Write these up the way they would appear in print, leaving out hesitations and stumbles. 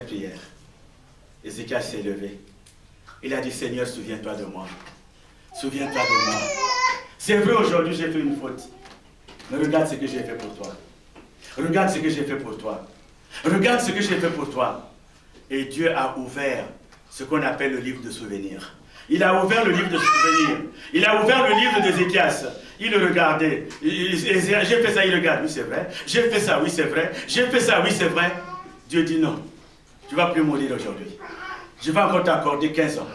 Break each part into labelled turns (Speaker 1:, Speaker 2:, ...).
Speaker 1: Prière. Ézéchiel s'est levé. Il a dit, Seigneur, souviens-toi de moi. Souviens-toi de moi. C'est vrai, aujourd'hui, j'ai fait une faute. Mais regarde ce que j'ai fait pour toi. Regarde ce que j'ai fait pour toi. Regarde ce que j'ai fait pour toi. Et Dieu a ouvert ce qu'on appelle le livre de souvenirs. Il a ouvert le livre de souvenirs. Il a ouvert le livre d'Ézéchias. Il le regardait. J'ai fait ça, il regarde. Oui, c'est vrai. J'ai fait ça, oui, c'est vrai. J'ai fait ça, oui, c'est vrai. Dieu dit non. Tu ne vas plus mourir aujourd'hui. Je vais encore t'accorder 15 ans.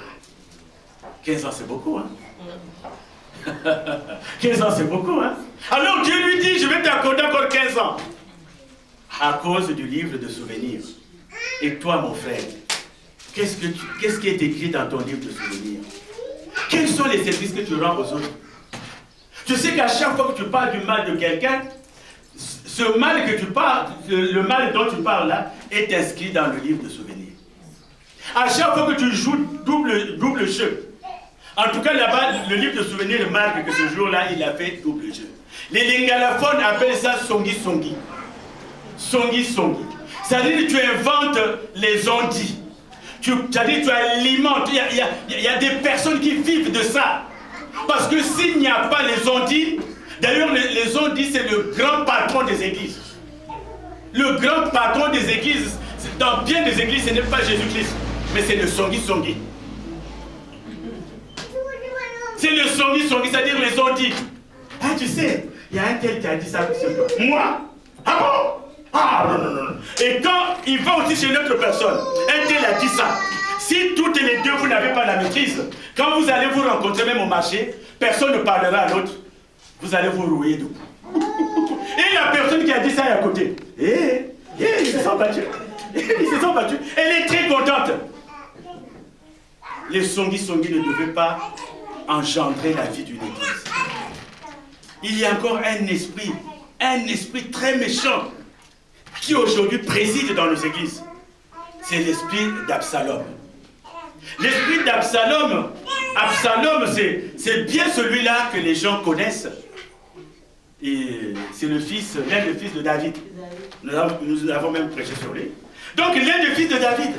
Speaker 1: 15 ans, c'est beaucoup, hein? 15 ans, c'est beaucoup, hein? Alors Dieu lui dit, je vais t'accorder encore 15 ans. À cause du livre de souvenirs. Et toi, mon frère, qu'est-ce qui est écrit dans ton livre de souvenirs? Quels sont les services que tu rends aux autres? Tu sais qu'à chaque fois que tu parles du mal de quelqu'un, ce mal que tu parles, le mal dont tu parles là, est inscrit dans le livre de souvenirs. À chaque fois que tu joues double jeu, en tout cas là-bas, le livre de souvenirs marque que ce jour-là, il a fait double jeu. Les lingalophones appellent ça songi-songi. Songi-songi. C'est-à-dire que tu inventes les ondits. C'est-à-dire que tu alimentes. Il y a des personnes qui vivent de ça. Parce que s'il n'y a pas les ondits, d'ailleurs les ondits c'est le grand patron des églises. Le grand patron des églises, dans bien des églises, ce n'est pas Jésus-Christ, mais c'est le songi-songi. C'est le songi-songi, c'est-à-dire les ondits. Ah, tu sais, il y a un tel qui a dit ça sur toi. Moi? Ah bon? Ah non, non, non. Et quand il va aussi chez une autre personne, un tel a dit ça. Si toutes les deux, vous n'avez pas la maîtrise, quand vous allez vous rencontrer même au marché, personne ne parlera à l'autre. Vous allez vous rouiller debout. Et la personne qui a dit ça est à côté. Ils se sont battus. Ils se sont battus. Elle est très contente. Les songi-songi ne devaient pas engendrer la vie d'une église. Il y a encore un esprit très méchant qui aujourd'hui préside dans nos églises. C'est l'esprit d'Absalom. L'esprit d'Absalom, c'est bien celui-là que les gens connaissent. Et c'est l'un des fils de David. Nous avons même prêché sur lui. Donc l'un des fils de David.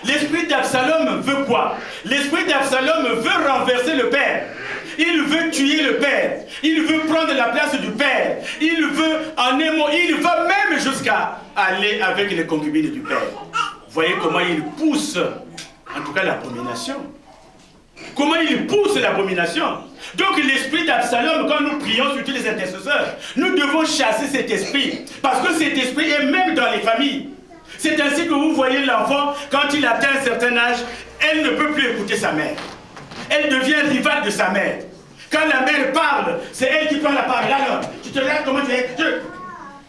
Speaker 1: L'esprit d'Absalom veut quoi? L'esprit d'Absalom veut renverser le père. Il veut tuer le père. Il veut prendre la place du père. Il veut, en un mot, il va même jusqu'à aller avec les concubines du père. Vous voyez comment il pousse, en tout cas l'abomination. Comment il pousse l'abomination. Donc l'esprit d'Absalom, quand nous prions sur tous les intercesseurs, nous devons chasser cet esprit. Parce que cet esprit est même dans les familles. C'est ainsi que vous voyez l'enfant, quand il atteint un certain âge, elle ne peut plus écouter sa mère. Elle devient rivale de sa mère. Quand la mère parle, c'est elle qui prend la parole. Alors, tu te regardes comment tu es.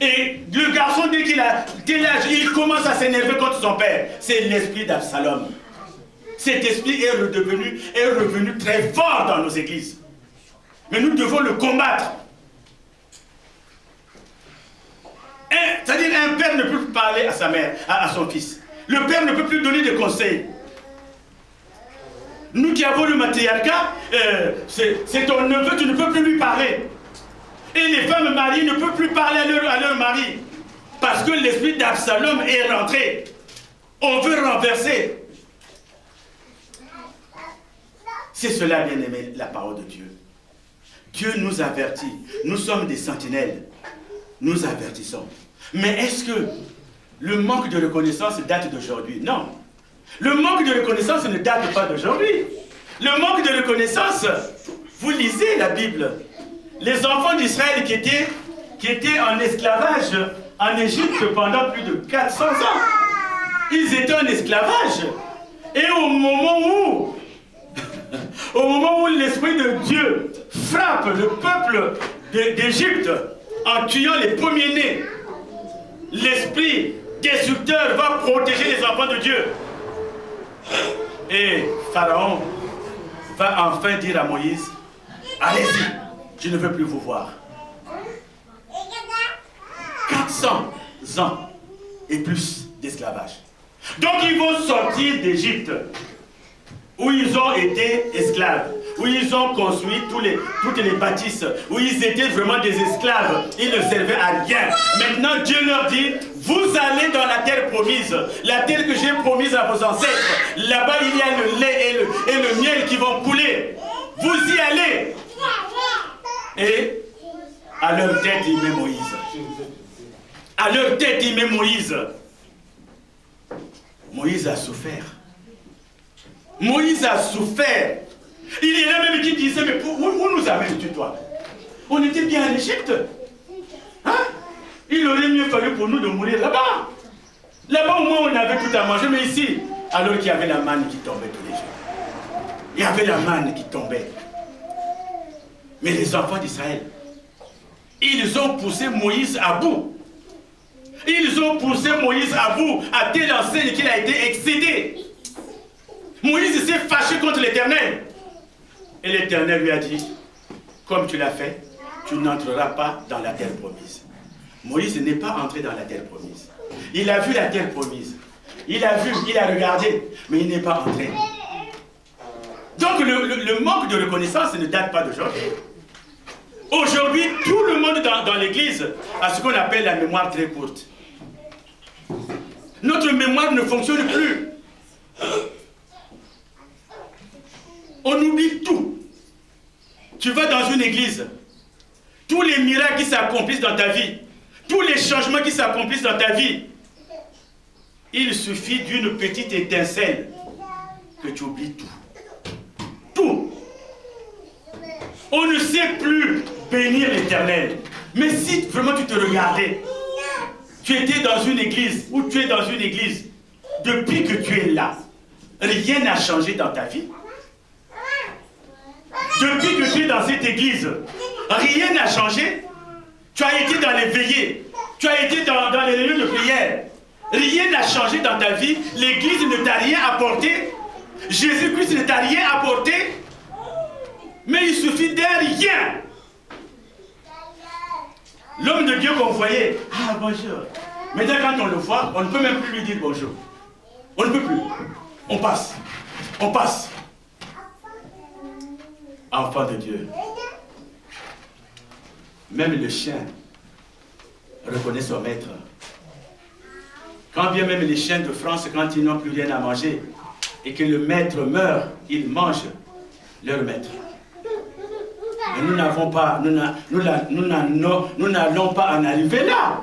Speaker 1: Et le garçon, dès qu'il a tel âge, il commence à s'énerver contre son père. C'est l'esprit d'Absalom. Cet esprit est revenu très fort dans nos églises. Mais nous devons le combattre. C'est-à-dire un père ne peut plus parler à sa mère, à son fils. Le père ne peut plus donner de conseils. Nous qui avons le matriarcat, c'est ton neveu, tu ne peux plus lui parler. Et les femmes mariées ne peuvent plus parler à leur mari. Parce que l'esprit d'Absalom est rentré. On veut renverser. C'est cela, bien aimé, la parole de Dieu. Dieu nous avertit. Nous sommes des sentinelles. Nous avertissons. Mais est-ce que le manque de reconnaissance date d'aujourd'hui? Non. Le manque de reconnaissance ne date pas d'aujourd'hui. Le manque de reconnaissance, vous lisez la Bible. Les enfants d'Israël qui étaient en esclavage en Égypte pendant plus de 400 ans, ils étaient en esclavage. Et au moment où l'Esprit de Dieu frappe le peuple d'Égypte en tuant les premiers-nés, l'Esprit destructeur va protéger les enfants de Dieu. Et Pharaon va enfin dire à Moïse, allez-y, je ne veux plus vous voir. 400 ans et plus d'esclavage. Donc ils vont sortir d'Égypte, où ils ont été esclaves, où ils ont construit toutes les bâtisses, où ils étaient vraiment des esclaves. Ils ne servaient à rien. Maintenant, Dieu leur dit, vous allez dans la terre promise, la terre que j'ai promise à vos ancêtres. Là-bas, il y a le lait et le miel qui vont couler. Vous y allez. Et à leur tête, il met Moïse. À leur tête, il met Moïse. Moïse a souffert. Moïse a souffert. Il y en a même qui disaient, mais où nous amènes-tu toi? On était bien en Égypte. Hein? Il aurait mieux fallu pour nous de mourir là-bas. Là-bas au moins on avait tout à manger, mais ici, alors qu'il y avait la manne qui tombait tous les jours. Il y avait la manne qui tombait. Mais les enfants d'Israël, ils ont poussé Moïse à bout. Ils ont poussé Moïse à bout, à telle enseigne qu'il a été excédé. Moïse s'est fâché contre l'Éternel. Et l'Éternel lui a dit, comme tu l'as fait, tu n'entreras pas dans la terre promise. Moïse n'est pas entré dans la terre promise. Il a vu la terre promise. Il a vu, il a regardé, mais il n'est pas entré. Donc le manque de reconnaissance ne date pas d'aujourd'hui. Aujourd'hui, tout le monde dans l'église a ce qu'on appelle la mémoire très courte. Notre mémoire ne fonctionne plus. On oublie tout. Tu vas dans une église, tous les miracles qui s'accomplissent dans ta vie, tous les changements qui s'accomplissent dans ta vie, il suffit d'une petite étincelle que tu oublies tout. Tout. On ne sait plus bénir l'Éternel. Mais si vraiment tu te regardais, tu étais dans une église, ou tu es dans une église, depuis que tu es là, rien n'a changé dans ta vie. Depuis que tu es dans cette église, rien n'a changé. Tu as été dans les veillées, tu as été dans les réunions de prière. Rien n'a changé dans ta vie. L'église ne t'a rien apporté. Jésus-Christ ne t'a rien apporté. Mais il suffit d'un rien. L'homme de Dieu qu'on voyait, ah bonjour. Maintenant quand on le voit, on ne peut même plus lui dire bonjour. On ne peut plus. On passe. On passe. Enfant de Dieu. Même le chien reconnaît son maître. Quand bien même les chiens de France, quand ils n'ont plus rien à manger, et que le maître meurt, ils mangent leur maître. Mais nous n'avons pas, nous n'allons pas en arriver là.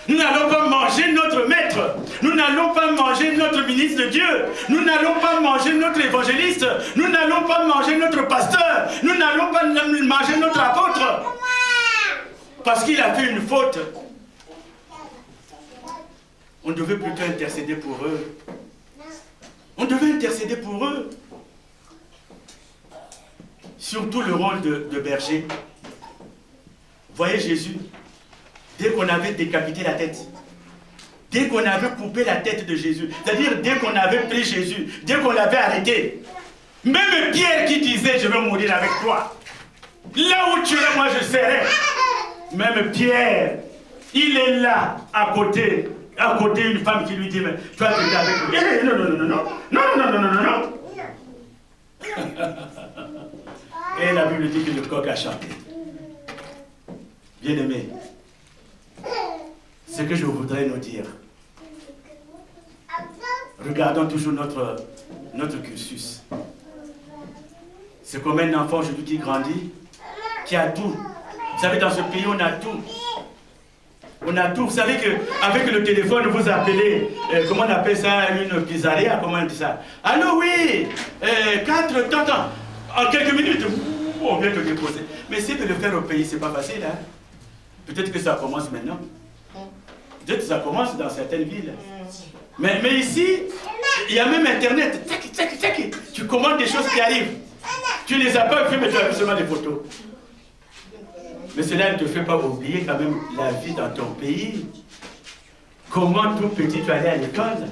Speaker 1: Nous n'allons pas manger notre maître. Nous n'allons pas manger notre ministre de Dieu. Nous n'allons pas manger notre évangéliste. Nous n'allons pas manger notre pasteur. Nous n'allons pas manger notre apôtre. Parce qu'il a fait une faute. On devait plutôt intercéder pour eux. On devait intercéder pour eux. Surtout le rôle de berger. Voyez Jésus, dès qu'on avait décapité la tête, dès qu'on avait coupé la tête de Jésus, c'est-à-dire dès qu'on avait pris Jésus, dès qu'on l'avait arrêté, même Pierre qui disait « je vais mourir avec toi », là où tu es, moi je serai. Même Pierre, il est là, à côté une femme qui lui dit « mais tu vas t'aider avec lui ». Non, non, non, non, non, non, non, non, non, non. Et la Bible dit que le coq a chanté. Bien-aimés, ce que je voudrais nous dire, regardons toujours notre cursus. C'est comme un enfant aujourd'hui qui grandit, qui a tout. Vous savez, dans ce pays, on a tout. On a tout. Vous savez qu'avec le téléphone, vous appelez, comment on appelle ça, une pizzeria, comment on dit ça? Allô, oui, 4 temps. En quelques minutes, on vient te déposer. Mais c'est de le faire au pays, c'est pas facile. Hein? Peut-être que ça commence maintenant. Peut-être que ça commence dans certaines villes. Mais ici, il y a même Internet. Tu commandes des choses qui arrivent. Tu les as pas vues, mais tu as vu seulement des photos. Mais cela ne te fait pas oublier quand même la vie dans ton pays. Comment tout petit tu allais à l'école.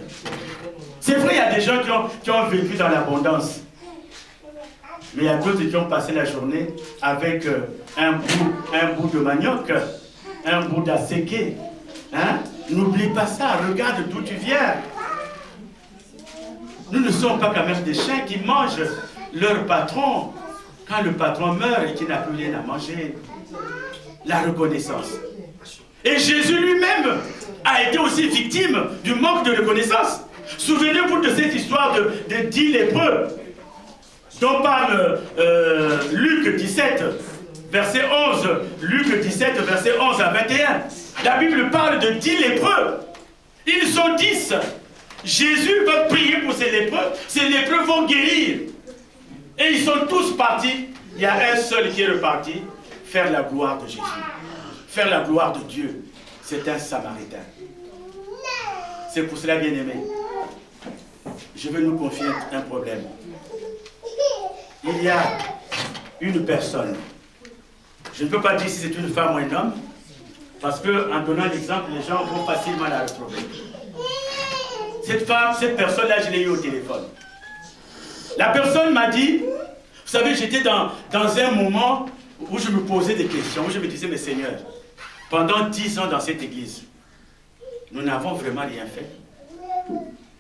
Speaker 1: C'est vrai, il y a des gens qui ont vécu dans l'abondance. Mais il y a d'autres qui ont passé la journée avec un bout de manioc, un bout d'asséqué. Hein? N'oublie pas ça, regarde d'où tu viens. Nous ne sommes pas quand même des chiens qui mangent leur patron, quand le patron meurt et qu'il n'a plus rien à manger, la reconnaissance. Et Jésus lui-même a été aussi victime du manque de reconnaissance. Souvenez-vous de cette histoire de 10 lépreux dont parle Luc 17, verset 11. Luc 17, verset 11 à 21. La Bible parle de 10 lépreux. Ils sont 10. Jésus va prier pour ces lépreux. Ces lépreux vont guérir. Et ils sont tous partis. Il y a un seul qui est reparti. Faire la gloire de Jésus. Faire la gloire de Dieu. C'est un Samaritain. C'est pour cela, bien-aimé, je veux nous confier un problème. Il y a une personne. Je ne peux pas dire si c'est une femme ou un homme, parce qu'en donnant l'exemple, les gens vont facilement la retrouver. Cette femme, cette personne-là, je l'ai eu au téléphone. La personne m'a dit, vous savez, j'étais dans un moment où je me posais des questions, où je me disais, mais Seigneur, pendant 10 ans dans cette église, nous n'avons vraiment rien fait.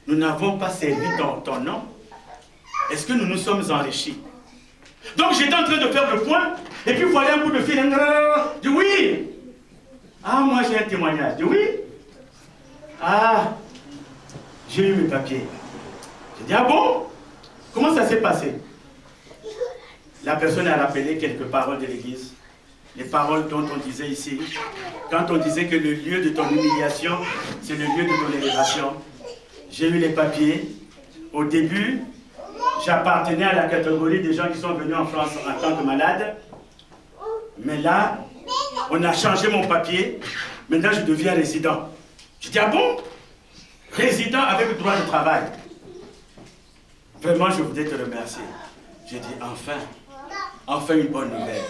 Speaker 1: Nous n'avons pas servi ton nom. Est-ce que nous nous sommes enrichis? Donc j'étais en train de faire le point, et puis voilà un coup de fil. Je dis oui. Ah, moi j'ai un témoignage. Je dis oui. Ah, j'ai eu mes papiers. Je dis ah bon? Comment ça s'est passé? La personne a rappelé quelques paroles de l'église. Les paroles dont on disait ici. Quand on disait que le lieu de ton humiliation, c'est le lieu de ton élévation. J'ai eu les papiers. Au début, j'appartenais à la catégorie des gens qui sont venus en France en tant que malades. Mais là, on a changé mon papier. Maintenant, je deviens résident. Je dis, ah bon? Résident avec le droit de travail. Vraiment, je voudrais te remercier. J'ai dit, enfin une bonne nouvelle.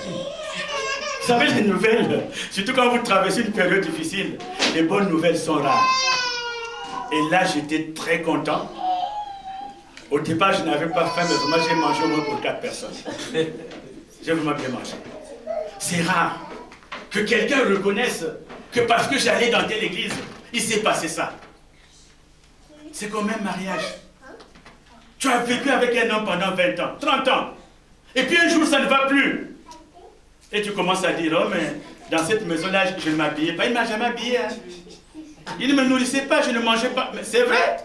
Speaker 1: Vous savez, les nouvelles, surtout quand vous traversez une période difficile, les bonnes nouvelles sont rares. Et là, j'étais très content. Au départ, je n'avais pas faim, mais vraiment, j'ai mangé au moins pour 4 personnes. J'ai vraiment bien mangé. C'est rare que quelqu'un reconnaisse que parce que j'allais dans telle église, il s'est passé ça. C'est comme un mariage. Tu as vécu avec un homme pendant 20 ans, 30 ans. Et puis un jour, ça ne va plus. Et tu commences à dire, oh, mais dans cette maison-là, je ne m'habillais pas. Il ne m'a jamais habillé. Hein. Il ne me nourrissait pas, je ne mangeais pas. Mais c'est vrai.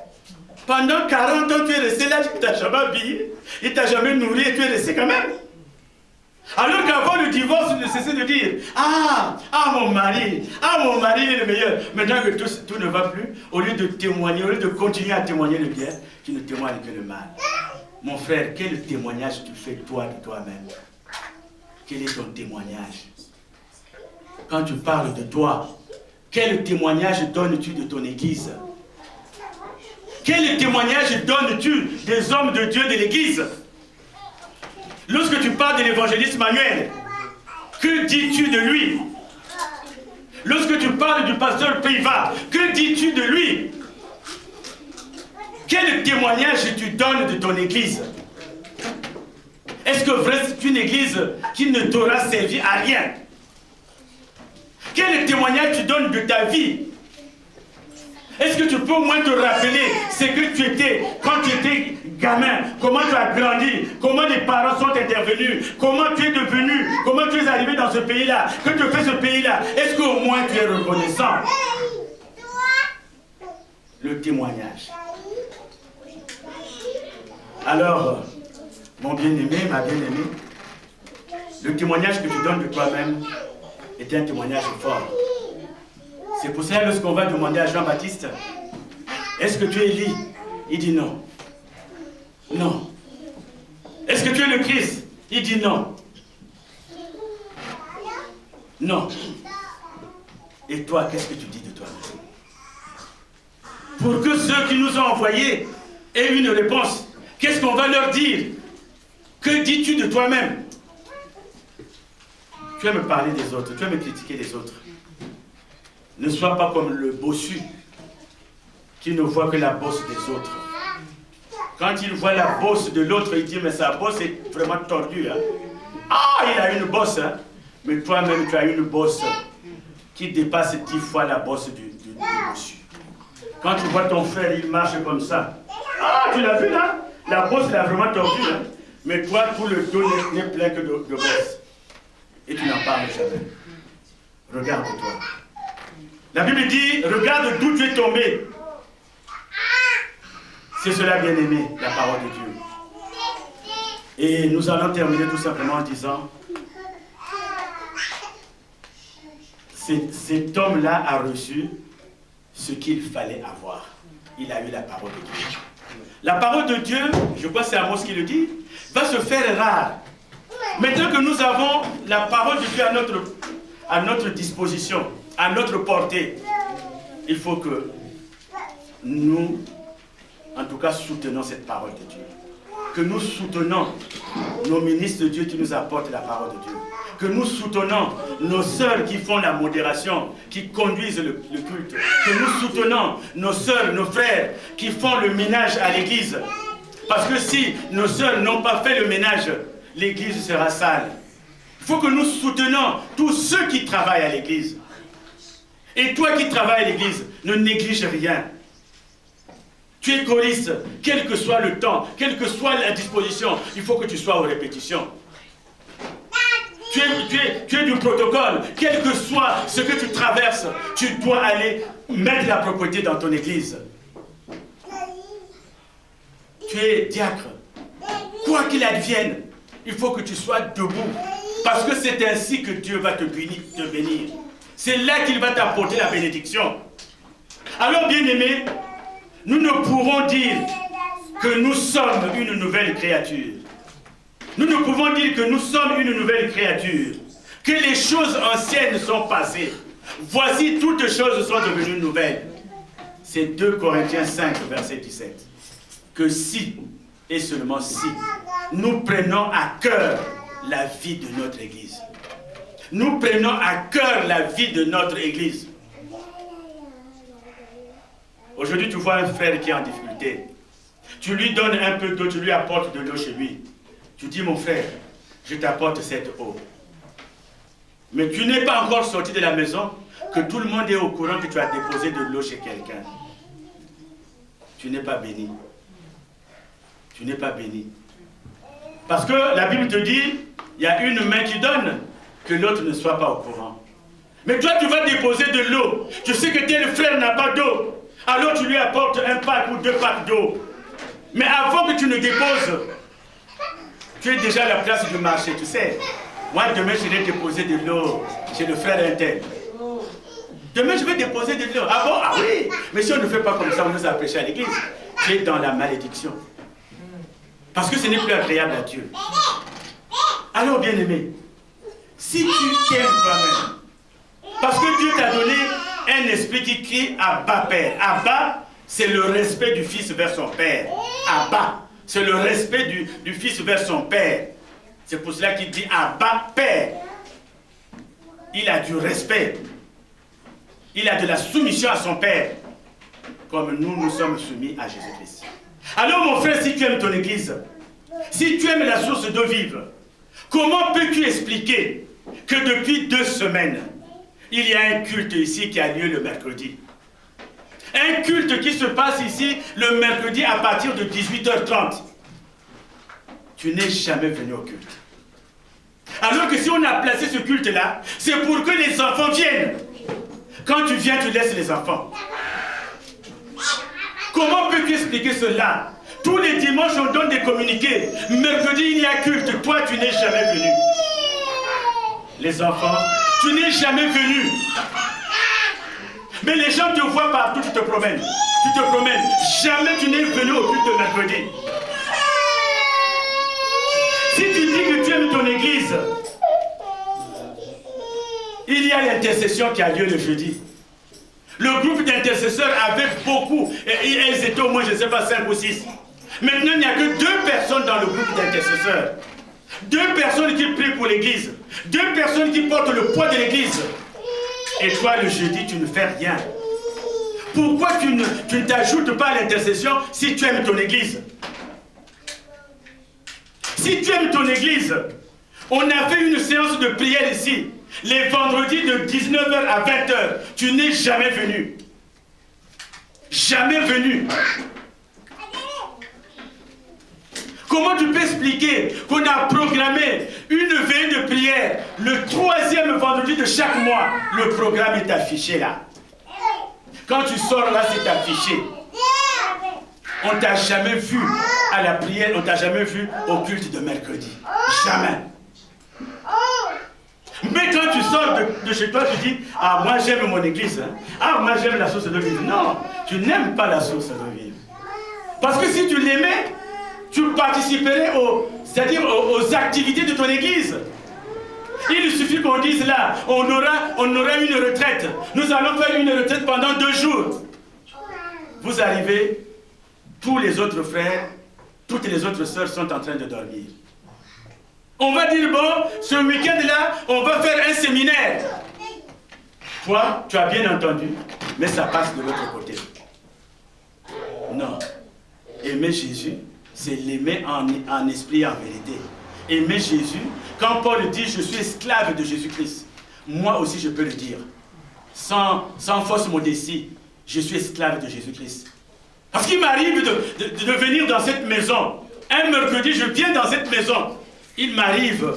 Speaker 1: Pendant 40 ans, tu es resté là, il ne t'a jamais habillé. Il ne t'a jamais nourri et tu es resté quand même. Alors qu'avant le divorce, tu ne cessais de dire, mon mari il est le meilleur. Maintenant que tout ne va plus, au lieu de témoigner, au lieu de continuer à témoigner le bien, tu ne témoignes que le mal. Mon frère, quel témoignage tu fais toi de toi-même? Quel est ton témoignage? Quand tu parles de toi, quel témoignage donnes-tu de ton église? Quel témoignage donnes-tu des hommes de Dieu de l'église? Lorsque tu parles de l'évangéliste Manuel, que dis-tu de lui? Lorsque tu parles du pasteur Priva, que dis-tu de lui? Quel témoignage tu donnes de ton église? Est-ce que vrai c'est une église qui ne t'aura servi à rien? Quel témoignage tu donnes de ta vie? Est-ce que tu peux au moins te rappeler ce que tu étais quand tu étais gamin? Comment tu as grandi? Comment les parents sont intervenus? Comment tu es devenu? Comment tu es arrivé dans ce pays-là? Que tu fais ce pays-là? Est-ce qu'au moins tu es reconnaissant? Le témoignage. Alors, mon bien-aimé, ma bien-aimée, le témoignage que tu donnes de toi-même est un témoignage fort. C'est pour cela, lorsqu'on va demander à Jean-Baptiste, est-ce que tu es Élie? Il dit non. Non. Est-ce que tu es le Christ? Il dit non. Non. Et toi, qu'est-ce que tu dis de toi-même? Pour que ceux qui nous ont envoyés aient une réponse, qu'est-ce qu'on va leur dire? Que dis-tu de toi-même? Tu vas me parler des autres, tu vas me critiquer des autres. Ne sois pas comme le bossu qui ne voit que la bosse des autres. Quand il voit la bosse de l'autre, il dit, mais sa bosse est vraiment tordue. Hein? Ah, il a une bosse. Hein? Mais toi-même, tu as une bosse qui dépasse 10 fois la bosse du bossu. Quand tu vois ton frère, il marche comme ça. Ah, tu l'as vu là? La bosse, elle a vraiment tordue. Hein? Mais toi, tout le dos n'est plein que de bosses. Et tu n'en parles jamais. Regarde-toi. La Bible dit, regarde d'où tu es tombé. C'est cela, bien-aimé, la parole de Dieu. Et nous allons terminer tout simplement en disant, cet homme-là a reçu ce qu'il fallait avoir. Il a eu la parole de Dieu. La parole de Dieu, je crois que c'est Amos qui le dit, va se faire rare. Maintenant que nous avons la parole de Dieu à notre disposition, à notre portée, il faut que nous, en tout cas, soutenons cette parole de Dieu. Que nous soutenons nos ministres de Dieu qui nous apportent la parole de Dieu. Que nous soutenons nos sœurs qui font la modération, qui conduisent le culte. Que nous soutenons nos sœurs, nos frères qui font le ménage à l'église. Parce que si nos sœurs n'ont pas fait le ménage, l'église sera sale. Il faut que nous soutenons tous ceux qui travaillent à l'église. Et toi qui travailles à l'église, ne néglige rien. Tu es choriste, quel que soit le temps, quelle que soit la disposition, il faut que tu sois aux répétitions. Tu es du protocole, quel que soit ce que tu traverses, tu dois aller mettre la propreté dans ton église. Tu es diacre. Quoi qu'il advienne, il faut que tu sois debout. Parce que c'est ainsi que Dieu va te bénir. C'est là qu'il va t'apporter la bénédiction. Alors, bien-aimés, nous ne pourrons dire que nous sommes une nouvelle créature. Nous ne pouvons dire que nous sommes une nouvelle créature. Que les choses anciennes sont passées. Voici, toutes choses sont devenues nouvelles. C'est 2 Corinthiens 5, verset 17. Que si, et seulement si, nous prenons à cœur la vie de notre Église. Nous prenons à cœur la vie de notre Église. Aujourd'hui, tu vois un frère qui est en difficulté. Tu lui donnes un peu d'eau, tu lui apportes de l'eau chez lui. Tu dis, mon frère, je t'apporte cette eau. Mais tu n'es pas encore sorti de la maison, que tout le monde est au courant que tu as déposé de l'eau chez quelqu'un. Tu n'es pas béni. Tu n'es pas béni. Parce que la Bible te dit, il y a une main qui donne, que l'autre ne soit pas au courant. Mais toi, tu vas déposer de l'eau. Tu sais que tel frère n'a pas d'eau. Alors tu lui apportes un pack ou 2 packs d'eau. Mais avant que tu ne déposes, tu es déjà à la place du marché, tu sais. Moi, demain, je vais déposer de l'eau chez le frère Intel. Demain, je vais déposer de l'eau. Ah bon? Ah oui. Mais si on ne fait pas comme ça, on nous a prêché à l'église. Tu es dans la malédiction. Parce que ce n'est plus agréable à Dieu. Alors, bien-aimé, si tu t'aimes toi-même, parce que Dieu t'a donné un esprit qui crie Abba Père. Abba, c'est le respect du fils vers son père. Abba, c'est le respect du fils vers son père. C'est pour cela qu'il dit Abba Père. Il a du respect. Il a de la soumission à son père. Comme nous sommes soumis à Jésus-Christ. Alors mon frère, si tu aimes ton église, si tu aimes la source d'eau vive, comment peux-tu expliquer que depuis 2 semaines, il y a un culte ici qui a lieu le mercredi? Un culte qui se passe ici le mercredi à partir de 18h30. Tu n'es jamais venu au culte. Alors que si on a placé ce culte-là, c'est pour que les enfants viennent. Quand tu viens, tu laisses les enfants. Comment peux-tu expliquer cela? Tous les dimanches, on donne des communiqués. Mercredi, il y a culte. Toi, tu n'es jamais venu. Les enfants, tu n'es jamais venu. Mais les gens te voient partout, tu te promènes. Tu te promènes. Jamais tu n'es venu au culte de mercredi. Si tu dis que tu aimes ton église, il y a l'intercession qui a lieu le jeudi. Le groupe d'intercesseurs avait beaucoup, et elles étaient au moins, je ne sais pas, 5 ou 6. Maintenant, il n'y a que 2 personnes dans le groupe d'intercesseurs. 2 personnes qui prient pour l'église. 2 personnes qui portent le poids de l'église. Et toi, le jeudi, tu ne fais rien. Pourquoi tu ne t'ajoutes pas à l'intercession si tu aimes ton église? Si tu aimes ton église, on a fait une séance de prière ici. Les vendredis de 19h à 20h, tu n'es jamais venu. Jamais venu. Comment tu peux expliquer qu'on a programmé une veille de prière le 3e vendredi de chaque mois? Le programme est affiché là. Quand tu sors là, c'est affiché. On ne t'a jamais vu à la prière, on ne t'a jamais vu au culte de mercredi. Jamais. Mais quand tu sors de chez toi, tu dis, ah, moi j'aime mon église. Hein. Ah, moi j'aime la source de vie. Non, tu n'aimes pas la source de vie. Parce que si tu l'aimais, tu participerais aux activités de ton église. Il suffit qu'on dise là, on aura une retraite. Nous allons faire une retraite pendant 2 jours. Vous arrivez, tous les autres frères, toutes les autres sœurs sont en train de dormir. On va dire, bon, ce week-end-là, on va faire un séminaire. Toi, tu as bien entendu, mais ça passe de l'autre côté. Non. Aimer Jésus, c'est l'aimer en esprit et en vérité. Aimer Jésus, quand Paul dit, je suis esclave de Jésus-Christ, moi aussi je peux le dire. Sans fausse modestie, je suis esclave de Jésus-Christ. Parce qu'il m'arrive de venir dans cette maison. Un mercredi, je viens dans cette maison. Il m'arrive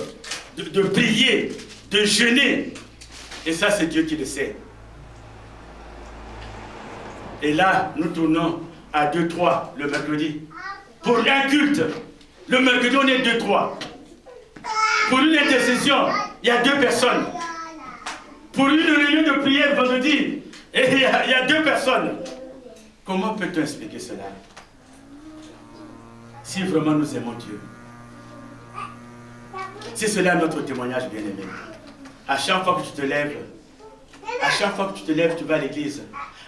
Speaker 1: de prier, de jeûner. Et ça, c'est Dieu qui le sait. Et là, nous tournons à 2-3 le mercredi. Pour un culte, le mercredi, on est 2-3. Pour une intercession, il y a 2 personnes. Pour une réunion de prière vendredi, il y a 2 personnes. Comment peut-on expliquer cela? Si vraiment nous aimons Dieu. C'est cela notre témoignage, bien-aimé. À chaque fois que tu te lèves, tu vas à l'église.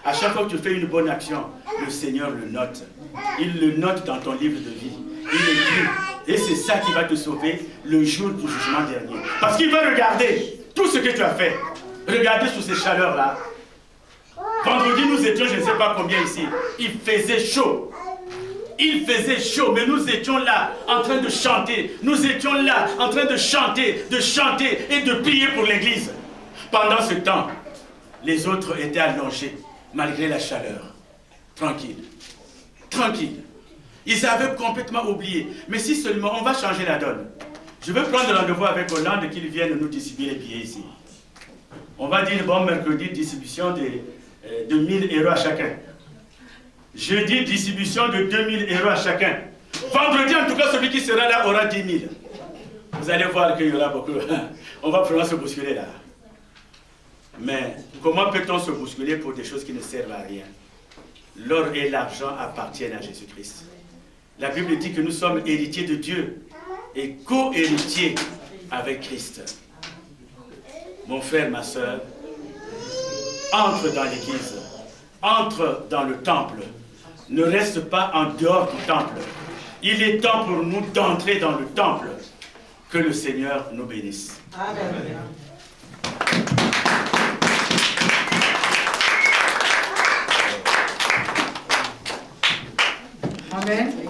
Speaker 1: À chaque fois que tu fais une bonne action, le Seigneur le note. Il le note dans ton livre de vie. Il écrit. Et c'est ça qui va te sauver le jour du jugement dernier. Parce qu'il va regarder tout ce que tu as fait. Regardez sous ces chaleurs-là. Vendredi, nous étions, je ne sais pas combien ici. Il faisait chaud. Il faisait chaud, mais nous étions là en train de chanter. Nous étions là en train de chanter et de prier pour l'église. Pendant ce temps, les autres étaient allongés, malgré la chaleur. Tranquille. Tranquille. Ils avaient complètement oublié. Mais si seulement on va changer la donne. Je vais prendre rendez-vous avec Hollande qu'il vienne nous distribuer les billets ici. On va dire, bon, mercredi, distribution de 1000 € à chacun. Jeudi, distribution de 2000 € à chacun. Vendredi, en tout cas, celui qui sera là aura 10 000. Vous allez voir qu'il y aura beaucoup. On va pouvoir se bousculer là. Mais comment peut-on se bousculer pour des choses qui ne servent à rien? L'or et l'argent appartiennent à Jésus-Christ. La Bible dit que nous sommes héritiers de Dieu et co-héritiers avec Christ. Mon frère, ma soeur, entre dans l'église, entre dans le temple, ne reste pas en dehors du temple. Il est temps pour nous d'entrer dans le temple. Que le Seigneur nous bénisse. Amen.
Speaker 2: Amen.